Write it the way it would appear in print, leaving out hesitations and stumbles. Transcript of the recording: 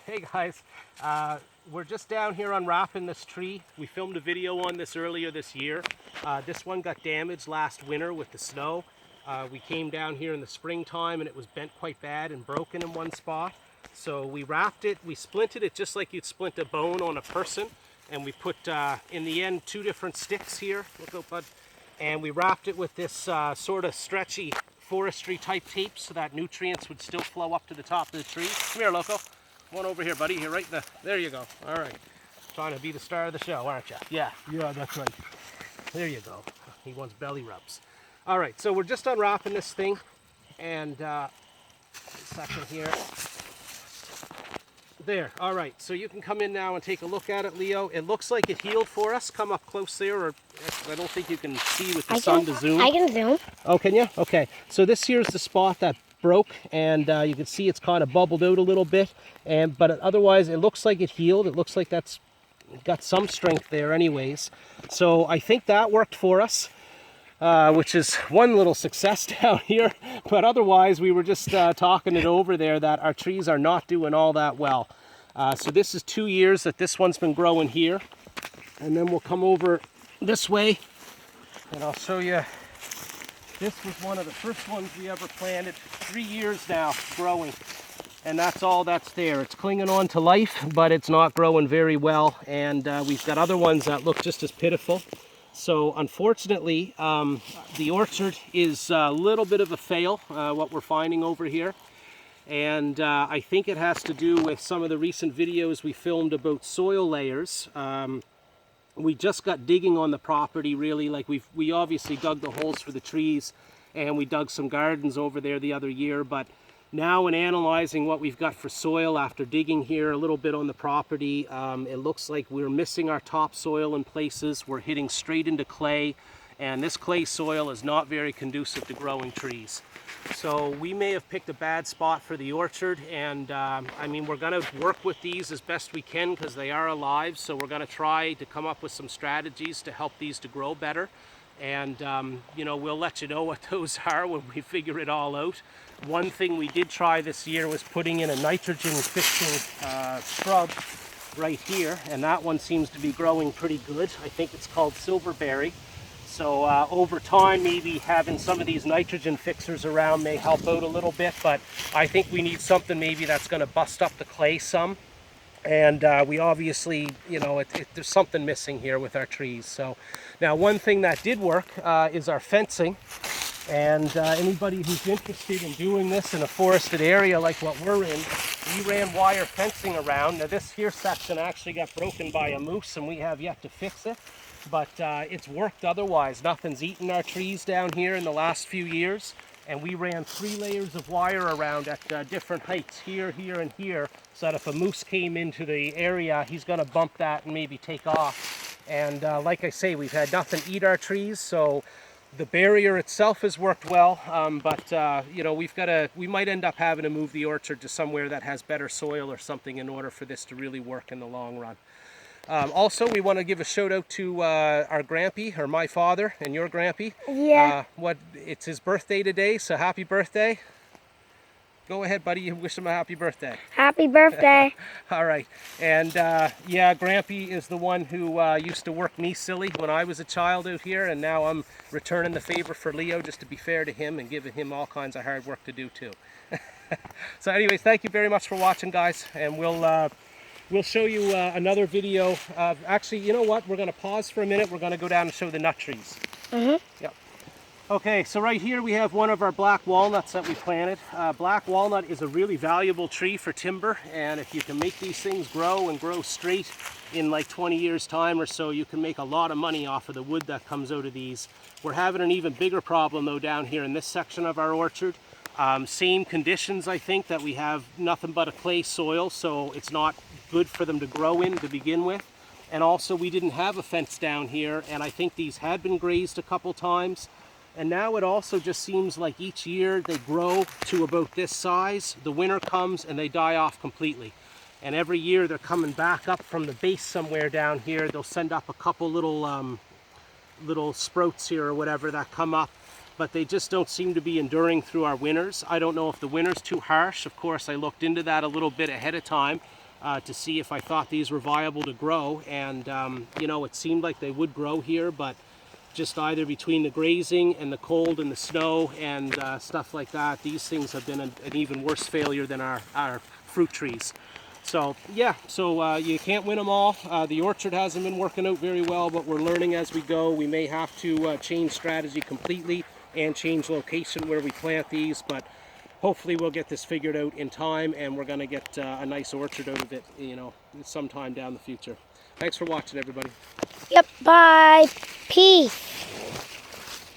Hey guys, we're just down here unwrapping this tree. We filmed a video on this earlier this year. This one got damaged last winter with the snow. We came down here in the springtime and it was bent quite bad and broken in one spot. So we wrapped it, we splinted it just like you'd splint a bone on a person. And we put, in the end, 2 different sticks here. Look out, bud. And we wrapped it with this sort of stretchy forestry type tape so that nutrients would still flow up to the top of the tree. Come here, Loco. Come on over here, buddy. You're right there you go. All right. Trying to be the star of the show, aren't you? Yeah, that's right. There you go. He wants belly rubs. All right, so we're just unwrapping this thing. And a second here. There, all right, so you can come in now and take a look at it, Leo. It looks like it healed for us. Come up close there, or I don't think you can see with the sun to zoom. I can zoom. Oh, can you? Okay, so this here's the spot that broke, and you can see it's kind of bubbled out a little bit, but otherwise it looks like it healed. It looks like that's got some strength there anyways. So I think that worked for us. Which is one little success down here, but otherwise we were just talking it over there that our trees are not doing all that well. So this is 2 years that this one's been growing here, and then we'll come over this way and I'll show you. This was one of the first ones we ever planted. 3 years now growing, and that's all that's there. It's clinging on to life, but it's not growing very well, and we've got other ones that look just as pitiful. So unfortunately, the orchard is a little bit of a fail, what we're finding over here. And I think it has to do with some of the recent videos we filmed about soil layers. We just got digging on the property, really. Like we obviously dug the holes for the trees, and we dug some gardens over there the other year. But now in analyzing what we've got for soil after digging here a little bit on the property, it looks like we're missing our topsoil in places. We're hitting straight into clay, and this clay soil is not very conducive to growing trees. So we may have picked a bad spot for the orchard, and I mean, we're going to work with these as best we can because they are alive. So we're going to try to come up with some strategies to help these to grow better. And you know, we'll let you know what those are when we figure it all out. One thing we did try this year was putting in a nitrogen fixing shrub right here, and that one seems to be growing pretty good. I think it's called silverberry. So over time, maybe having some of these nitrogen fixers around may help out a little bit, but I think we need something maybe that's going to bust up the clay some. And we obviously, you know, there's something missing here with our trees. So now one thing that did work is our fencing. And anybody who's interested in doing this in a forested area like what we're in, we ran wire fencing around. Now this here section actually got broken by a moose and we have yet to fix it. But it's worked otherwise. Nothing's eaten our trees down here in the last few years. And we ran 3 layers of wire around at different heights, here, here, and here, so that if a moose came into the area, he's going to bump that and maybe take off. And like I say, we've had nothing eat our trees, so the barrier itself has worked well, but you know, we might end up having to move the orchard to somewhere that has better soil or something in order for this to really work in the long run. Also, we want to give a shout out to our Grampy, or my father, and your Grampy. Yeah. It's his birthday today, so happy birthday. Go ahead, buddy, you wish him a happy birthday. Happy birthday. All right, and yeah, Grampy is the one who used to work me silly when I was a child out here, and now I'm returning the favor for Leo just to be fair to him and giving him all kinds of hard work to do too. So anyways, thank you very much for watching, guys, and we'll show you another video. Actually, you know what? We're going to pause for a minute. We're going to go down and show the nut trees. Mm-hmm. Yep. Okay, so right here we have one of our black walnuts that we planted. Black walnut is a really valuable tree for timber, and if you can make these things grow and grow straight in like 20 years time or so, you can make a lot of money off of the wood that comes out of these. We're having an even bigger problem though down here in this section of our orchard. Same conditions, I think, that we have nothing but a clay soil, so it's not good for them to grow in to begin with. And also we didn't have a fence down here, and I think these had been grazed a couple times. And now it also just seems like each year they grow to about this size, the winter comes and they die off completely. And every year they're coming back up from the base somewhere down here. They'll send up a couple little sprouts here or whatever that come up, but they just don't seem to be enduring through our winters. I don't know if the winter's too harsh. Of course, I looked into that a little bit ahead of time. to see if I thought these were viable to grow. And you know, it seemed like they would grow here, but just either between the grazing and the cold and the snow and stuff like that, these things have been an even worse failure than our fruit trees. So yeah, so you can't win them all. The orchard hasn't been working out very well, but we're learning as we go. We may have to change strategy completely and change location where we plant these, but hopefully we'll get this figured out in time, and we're going to get a nice orchard out of it, you know, sometime down the future. Thanks for watching, everybody. Yep, bye. Peace.